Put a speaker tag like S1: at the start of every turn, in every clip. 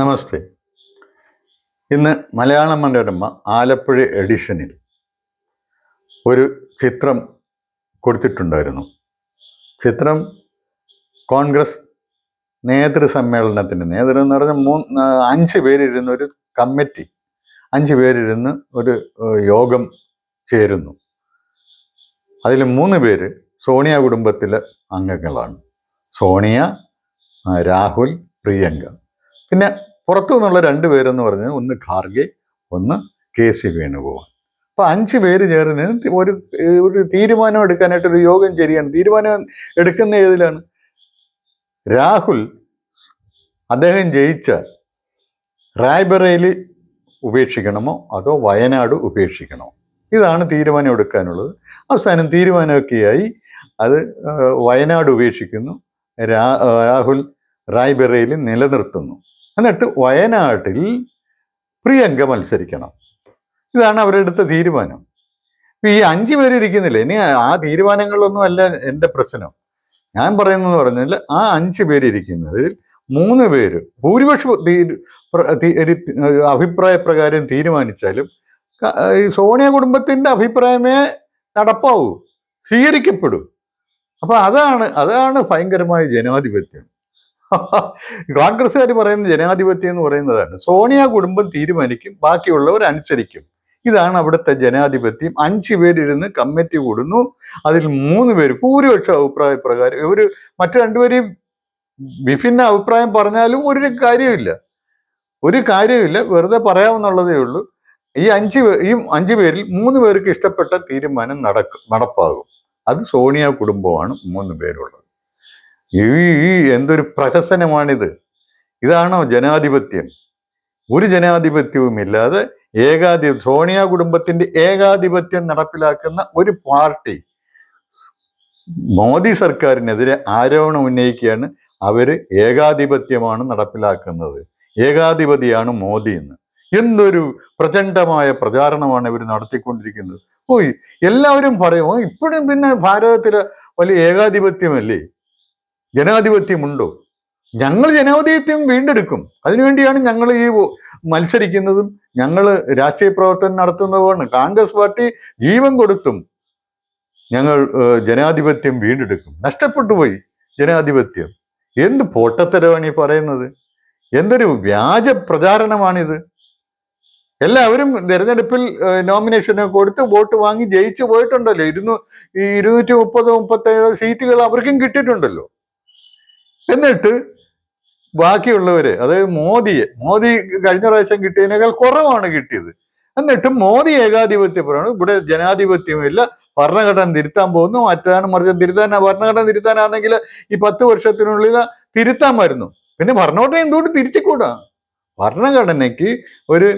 S1: നമസ്തേ. ഇന്ന് മലയാള മനോരമ ആലപ്പുഴ എഡിഷനിൽ ഒരു ചിത്രം കൊടുത്തിട്ടുണ്ടായിരുന്നു. ചിത്രം കോൺഗ്രസ് നേതൃസമ്മേളനത്തിൻ്റെ നേതൃത്വം എന്ന് പറഞ്ഞാൽ 5 പേരിരുന്ന ഒരു കമ്മിറ്റി, 5 പേരിരുന്ന് ഒരു യോഗം ചേരുന്നു. അതിൽ 3 പേര് സോണിയ കുടുംബത്തിലെ അംഗങ്ങളാണ്. സോണിയ, രാഹുൽ, പ്രിയങ്ക. പിന്നെ പുറത്തു നിന്നുള്ള 2 പേരെന്ന് പറഞ്ഞാൽ ഒന്ന് ഖാർഗെ, ഒന്ന് KC വേണുഗോപാൽ. അപ്പോൾ 5 പേര് ചേർന്ന് ഒരു തീരുമാനം എടുക്കാനായിട്ടൊരു യോഗം ചേരുകയാണ്. തീരുമാനം എടുക്കുന്ന ഏതിലാണ്? രാഹുൽ അദ്ദേഹം ജയിച്ച റായ്ബറേലി ഉപേക്ഷിക്കണമോ അതോ വയനാട് ഉപേക്ഷിക്കണമോ, ഇതാണ് തീരുമാനം എടുക്കാനുള്ളത്. അവസാനം തീരുമാനമൊക്കെയായി അത് വയനാട് ഉപേക്ഷിക്കുന്നു, രാഹുൽ റായ്ബറേലി നിലനിർത്തുന്നു. എന്നിട്ട് വയനാട്ടിൽ പ്രിയങ്ക മത്സരിക്കണം. ഇതാണ് അവരെടുത്ത തീരുമാനം. ഈ 5 പേര് ഇരിക്കുന്നില്ല. ഇനി ആ തീരുമാനങ്ങളൊന്നും അല്ല എൻ്റെ പ്രശ്നം. ഞാൻ പറയുന്നത് പറഞ്ഞാൽ ആ 5 പേര് ഇരിക്കുന്നതിൽ 3 പേര് ഭൂരിപക്ഷ അഭിപ്രായ പ്രകാരം തീരുമാനിച്ചാലും ഈ സോണിയ കുടുംബത്തിൻ്റെ അഭിപ്രായമേ നടപ്പാവൂ, സ്വീകരിക്കപ്പെടൂ. അപ്പൊ അതാണ് ഭയങ്കരമായ ജനാധിപത്യം. കോൺഗ്രസ്സുകാർ പറയുന്ന ജനാധിപത്യം എന്ന് പറയുന്നതാണ്. സോണിയ കുടുംബം തീരുമാനിക്കും, ബാക്കിയുള്ളവർ അനുസരിക്കും. ഇതാണ് അവിടുത്തെ ജനാധിപത്യം. 5 പേരിരുന്ന് കമ്മിറ്റി കൂടുന്നു. അതിൽ 3 പേര് ഭൂരിപക്ഷ അഭിപ്രായ പ്രകാരം, ഇവര് മറ്റു 2 പേരെയും വിഭിന്ന അഭിപ്രായം പറഞ്ഞാലും ഒരു കാര്യമില്ല, വെറുതെ പറയാമെന്നുള്ളതേ ഉള്ളൂ. ഈ 5 പേരിൽ 3 പേർക്ക് ഇഷ്ടപ്പെട്ട തീരുമാനം നടപ്പാകും. അത് സോണിയ കുടുംബമാണ് 3 പേരുള്ളത്. ഈ എന്തൊരു പ്രഹസനമാണിത്! ഇതാണോ ജനാധിപത്യം? ഒരു ജനാധിപത്യവും ഇല്ലാതെ സോണിയ കുടുംബത്തിന്റെ ഏകാധിപത്യം നടപ്പിലാക്കുന്ന ഒരു പാർട്ടി മോദി സർക്കാരിനെതിരെ ആരോപണം ഉന്നയിക്കുകയാണ്. അവര് ഏകാധിപത്യമാണ് നടപ്പിലാക്കുന്നത്, ഏകാധിപതിയാണ് മോദി എന്ന്. എന്തൊരു പ്രചണ്ഡമായ പ്രചാരണമാണ് ഇവർ നടത്തിക്കൊണ്ടിരിക്കുന്നത്. എല്ലാവരും പറയും ഇപ്പോഴും പിന്നെ ഭാരതത്തിലെ വലിയ ഏകാധിപത്യമല്ലേ, ജനാധിപത്യമുണ്ടോ? ഞങ്ങൾ ജനാധിപത്യം വീണ്ടെടുക്കും. അതിനുവേണ്ടിയാണ് ഞങ്ങൾ ഈ മത്സരിക്കുന്നതും ഞങ്ങൾ രാഷ്ട്രീയ പ്രവർത്തനം നടത്തുന്നതുമാണ്. കോൺഗ്രസ് പാർട്ടി ജീവൻ കൊടുത്തും ഞങ്ങൾ ജനാധിപത്യം വീണ്ടെടുക്കും. നഷ്ടപ്പെട്ടു പോയി ജനാധിപത്യം. എന്ത് പൊട്ടത്തരമാണ് ഈ പറയുന്നത്? എന്തൊരു വ്യാജ പ്രചാരണമാണിത്? എല്ലാവരും തെരഞ്ഞെടുപ്പിൽ നോമിനേഷന് കൊടുത്ത് വോട്ട് വാങ്ങി ജയിച്ചു പോയിട്ടുണ്ടല്ലോ. 230-237 സീറ്റുകൾ അവർക്കും കിട്ടിയിട്ടുണ്ടല്ലോ. എന്നിട്ട് ബാക്കിയുള്ളവര്, അതായത് മോദി കഴിഞ്ഞ പ്രാവശ്യം കിട്ടിയതിനേക്കാൾ കുറവാണ് കിട്ടിയത്. എന്നിട്ട് മോദി ഏകാധിപത്യപ്പെടുന്നു. ഇവിടെ ജനാധിപത്യമില്ല, ഭരണഘടന തിരുത്താൻ പോകുന്നു, മറ്റാണ് മറിച്ച് ഭരണഘടന തിരുത്താനാണെങ്കിൽ ഈ 10 വർഷത്തിനുള്ളിൽ തിരുത്താമായിരുന്നു. പിന്നെ ഭരണഘടന എന്തുകൊണ്ട് തിരുത്തിക്കൂടാ? ഭരണഘടനയ്ക്ക് ഒരു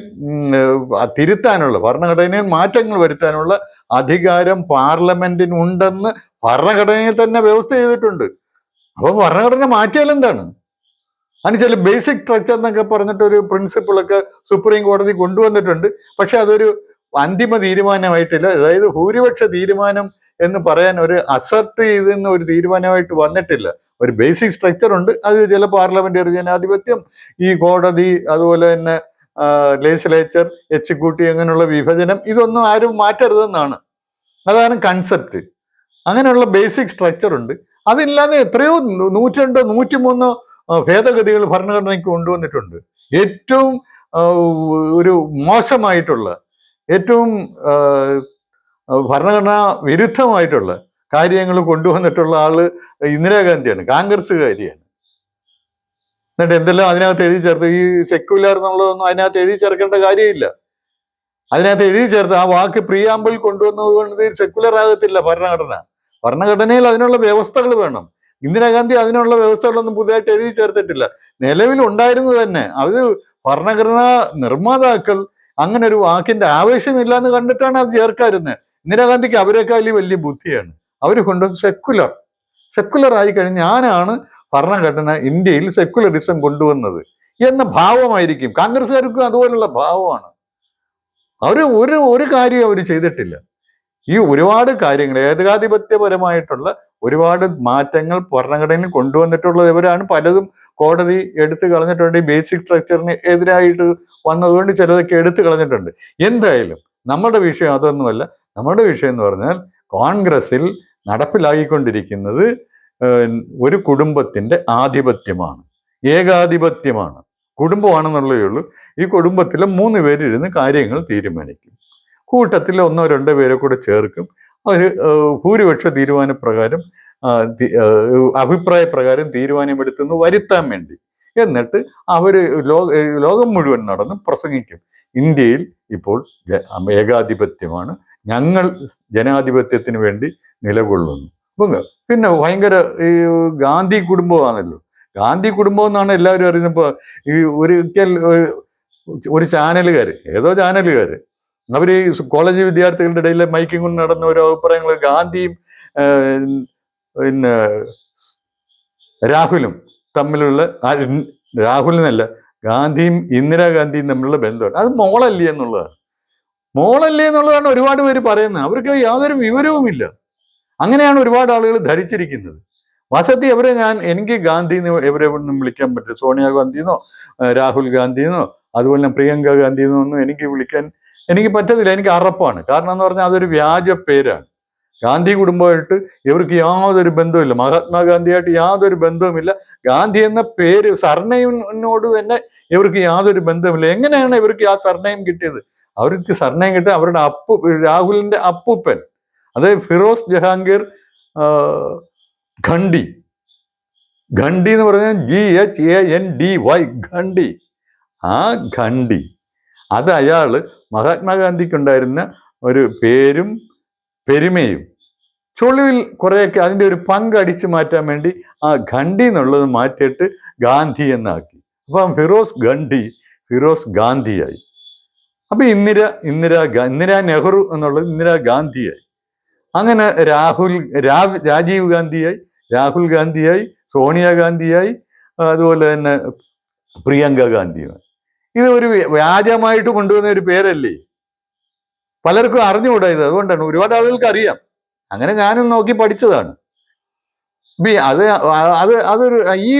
S1: തിരുത്താനുള്ള, ഭരണഘടനയിൽ മാറ്റങ്ങൾ വരുത്താനുള്ള അധികാരം പാർലമെന്റിനുണ്ടെന്ന് ഭരണഘടനയിൽ തന്നെ വ്യവസ്ഥ ചെയ്തിട്ടുണ്ട്. അപ്പൊ ഭരണഘടന മാറ്റിയാൽ എന്താണ്? അതിന് ചില ബേസിക് സ്ട്രക്ചർ എന്നൊക്കെ പറഞ്ഞിട്ടൊരു പ്രിൻസിപ്പിളൊക്കെ സുപ്രീം കോടതി കൊണ്ടുവന്നിട്ടുണ്ട്. പക്ഷെ അതൊരു അന്തിമ തീരുമാനമായിട്ടില്ല. അതായത് ഭൂരിപക്ഷ തീരുമാനം എന്ന് പറയാൻ ഒരു അസർട്ട് ചെയ്തെന്ന് ഒരു തീരുമാനമായിട്ട് വന്നിട്ടില്ല. ഒരു ബേസിക് സ്ട്രക്ചർ ഉണ്ട്. അത് ചില പാർലമെന്ററി ജനാധിപത്യം, ഈ കോടതി, അതുപോലെ തന്നെ ലെജിസ്ലേച്ചർ, എക്സിക്യൂട്ടീവ്, അങ്ങനെയുള്ള വിഭജനം, ഇതൊന്നും ആരും മാറ്റരുതെന്നാണ്. അതാണ് കൺസെപ്റ്റ്. അങ്ങനെയുള്ള ബേസിക് സ്ട്രക്ചർ ഉണ്ട്. അതില്ലാതെ എത്രയോ 102, 103 ഭേദഗതികൾ ഭരണഘടനയ്ക്ക് കൊണ്ടുവന്നിട്ടുണ്ട്. ഏറ്റവും ഒരു മോശമായിട്ടുള്ള, ഏറ്റവും ഭരണഘടനാ വിരുദ്ധമായിട്ടുള്ള കാര്യങ്ങൾ കൊണ്ടുവന്നിട്ടുള്ള ആള് ഇന്ദിരാഗാന്ധിയാണ്, കോൺഗ്രസ്സുകാരിയാണ്. എന്നിട്ട് എന്തെല്ലാം അതിനകത്ത് എഴുതി ചേർത്ത്. ഈ സെക്യുലർ എന്നുള്ളതൊന്നും അതിനകത്ത് എഴുതി ചേർക്കേണ്ട കാര്യമില്ല. അതിനകത്ത് എഴുതി ചേർത്ത് ആ വാക്ക് പ്രിയാമ്പിൾ കൊണ്ടുവന്നത് കൊണ്ട് സെക്യുലർ ആകത്തില്ല ഭരണഘടന. ഭരണഘടനയിൽ അതിനുള്ള വ്യവസ്ഥകൾ വേണം. ഇന്ദിരാഗാന്ധി അതിനുള്ള വ്യവസ്ഥകളൊന്നും പുതിയതായിട്ട് എഴുതി ചേർത്തിട്ടില്ല. നിലവിൽ ഉണ്ടായിരുന്നത് തന്നെ. അത് ഭരണഘടനാ നിർമ്മാതാക്കൾ അങ്ങനെ ഒരു വാക്കിന്റെ ആവശ്യമില്ല എന്ന് കണ്ടിട്ടാണ് അത് ചേർക്കാറുന്നത്. ഇന്ദിരാഗാന്ധിക്ക് അവരെക്കാൾ വലിയ ബുദ്ധിയാണ്. അവർ കൊണ്ടുവന്ന് സെക്കുലർ ആയി കഴിഞ്ഞ് ഞാനാണ് ഭരണഘടന, ഇന്ത്യയിൽ സെക്കുലറിസം കൊണ്ടുവന്നത് എന്ന ഭാവമായിരിക്കും. കോൺഗ്രസ്സുകാർക്കും അതുപോലുള്ള ഭാവമാണ്. ഒരു കാര്യം അവർ ചെയ്തിട്ടില്ല. ഈ ഒരുപാട് കാര്യങ്ങൾ, ഏകാധിപത്യപരമായിട്ടുള്ള ഒരുപാട് മാറ്റങ്ങൾ ഭരണഘടനയിൽ കൊണ്ടുവന്നിട്ടുള്ളത് ഇവരാണ്. പലതും കോടതി എടുത്തു കളഞ്ഞിട്ടുണ്ട്. ഈ ബേസിക് സ്ട്രക്ചറിന് എതിരായിട്ട് വന്നതുകൊണ്ട് ചിലതൊക്കെ എടുത്തു കളഞ്ഞിട്ടുണ്ട്. എന്തായാലും നമ്മുടെ വിഷയം അതൊന്നുമല്ല. നമ്മുടെ വിഷയം എന്ന് പറഞ്ഞാൽ കോൺഗ്രസിൽ നടപ്പിലാക്കിക്കൊണ്ടിരിക്കുന്നത് ഒരു കുടുംബത്തിന്റെ ആധിപത്യമാണ്, ഏകാധിപത്യമാണ്. കുടുംബമാണെന്നുള്ളതേ ഉള്ളൂ. ഈ കുടുംബത്തിലെ 3 പേരിരുന്ന് കാര്യങ്ങൾ തീരുമാനിക്കും. കൂട്ടത്തിൽ 1-2 പേരെ കൂടെ ചേർക്കും. അവർ ഭൂരിപക്ഷ തീരുമാനപ്രകാരം അഭിപ്രായപ്രകാരം തീരുമാനമെടുത്തെന്ന് വരുത്താൻ വേണ്ടി. എന്നിട്ട് അവർ ലോകം മുഴുവൻ നടന്ന് പ്രസംഗിക്കും. ഇന്ത്യയിൽ ഇപ്പോൾ ഏകാധിപത്യമാണ്, ഞങ്ങൾ ജനാധിപത്യത്തിന് വേണ്ടി നിലകൊള്ളുന്നു. പിന്നെ ഭയങ്കര ഈ ഗാന്ധി കുടുംബമാണല്ലോ. ഗാന്ധി കുടുംബം എന്നാണ് എല്ലാവരും അറിയുന്നത്. ഈ ഒരിക്കൽ ഒരു ചാനലുകാർ, ഏതോ ചാനലുകാർ, അവർ ഈ കോളേജ് വിദ്യാർത്ഥികളുടെ ഇടയിൽ മൈക്കിംഗ് കൊണ്ട് നടന്ന ഓരോ അഭിപ്രായങ്ങൾ ഗാന്ധിയും പിന്നെ രാഹുലും തമ്മിലുള്ള, രാഹുലിനല്ല, ഗാന്ധിയും ഇന്ദിരാഗാന്ധിയും തമ്മിലുള്ള ബന്ധമാണ്. അത് മോളല്ലേ എന്നുള്ളതാണ് ഒരുപാട് പേര് പറയുന്നത്. അവർക്ക് യാതൊരു വിവരവുമില്ല. അങ്ങനെയാണ് ഒരുപാട് ആളുകൾ ധരിച്ചിരിക്കുന്നത്. വാസ്തവത്തിൽ എനിക്ക് ഗാന്ധിന്ന് എവരെ ഒന്നും വിളിക്കാൻ പറ്റില്ല. സോണിയാഗാന്ധിന്നോ രാഹുൽ ഗാന്ധിന്നോ അതുപോലെ പ്രിയങ്ക ഗാന്ധിന്നോ ഒന്നും എനിക്ക് വിളിക്കാൻ എനിക്ക് പറ്റത്തില്ല. എനിക്ക് അറപ്പാണ്. കാരണം എന്ന് പറഞ്ഞാൽ അതൊരു വ്യാജ പേരാണ്. ഗാന്ധി കുടുംബമായിട്ട് ഇവർക്ക് യാതൊരു ബന്ധവുമില്ല. മഹാത്മാഗാന്ധിയായിട്ട് യാതൊരു ബന്ധവുമില്ല. ഗാന്ധി എന്ന പേര് സർനെയിമിനോട് തന്നെ ഇവർക്ക് യാതൊരു ബന്ധവുമില്ല. എങ്ങനെയാണ് ഇവർക്ക് ആ സർനെയിം കിട്ടിയത്? അവർക്ക് സർനെയിം കിട്ടിയത് അവരുടെ രാഹുലിന്റെ അപ്പൂപ്പൻ, അതായത് ഫിറോസ് ജഹാംഗീർ ഖണ്ഡി. ഖണ്ഡി എന്ന് പറഞ്ഞാൽ GHANDY, ഖണ്ഡി. ആ ഖണ്ഡി അത് അയാള് മഹാത്മാഗാന്ധിക്കുണ്ടായിരുന്ന ഒരു പേരും പെരുമയും ചൊളിവിൽ കുറേയൊക്കെ അതിൻ്റെ ഒരു പങ്ക് അടിച്ചു മാറ്റാൻ വേണ്ടി ആ ഖണ്ഡി എന്നുള്ളത് മാറ്റിയിട്ട് ഗാന്ധി എന്നാക്കി. അപ്പം ഫിറോസ് ഗാന്ധിയായി. അപ്പൊ ഇന്ദിരാ നെഹ്റു എന്നുള്ളത് ഇന്ദിരാഗാന്ധിയായി. അങ്ങനെ രാജീവ് ഗാന്ധിയായി, രാഹുൽ ഗാന്ധിയായി, സോണിയാഗാന്ധിയായി, അതുപോലെ തന്നെ പ്രിയങ്ക ഗാന്ധിയായി. ഇത് ഒരു വ്യാജമായിട്ട് കൊണ്ടുവന്ന ഒരു പേരല്ലേ? പലർക്കും അറിഞ്ഞുകൂടാ ഇത്. അതുകൊണ്ടാണ് ഒരുപാട് ആളുകൾക്ക് അറിയാം. അങ്ങനെ ഞാനും നോക്കി പഠിച്ചതാണ്. അതൊരു ഈ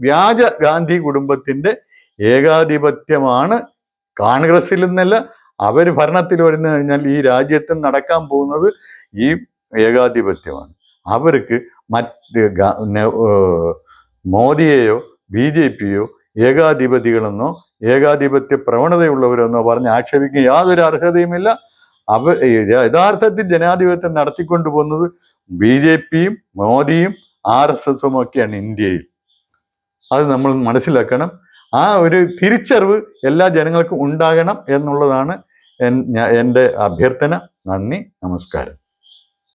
S1: വ്യാജ ഗാന്ധി കുടുംബത്തിന്റെ ഏകാധിപത്യമാണ്. കോൺഗ്രസിൽ നിന്നല്ല, അവർ ഭരണത്തിൽ വരുന്ന കഴിഞ്ഞാൽ ഈ രാജ്യത്ത് നടക്കാൻ പോകുന്നത് ഈ ഏകാധിപത്യമാണ്. അവർക്ക് മോദിയെയോ BJPയോ ഏകാധിപതികളെന്നോ ഏകാധിപത്യ പ്രവണതയുള്ളവരെന്നോ പറഞ്ഞ് ആക്ഷേപിക്കാൻ യാതൊരു അർഹതയുമില്ല. യഥാർത്ഥത്തിൽ ജനാധിപത്യം നടത്തിക്കൊണ്ടു പോകുന്നത് BJPയും മോദിയും RSSും ഒക്കെയാണ് ഇന്ത്യയിൽ. അത് നമ്മൾ മനസ്സിലാക്കണം. ആ ഒരു തിരിച്ചറിവ് എല്ലാ ജനങ്ങൾക്കും ഉണ്ടാകണം എന്നുള്ളതാണ് എൻ്റെ അഭ്യർത്ഥന. നന്ദി, നമസ്കാരം.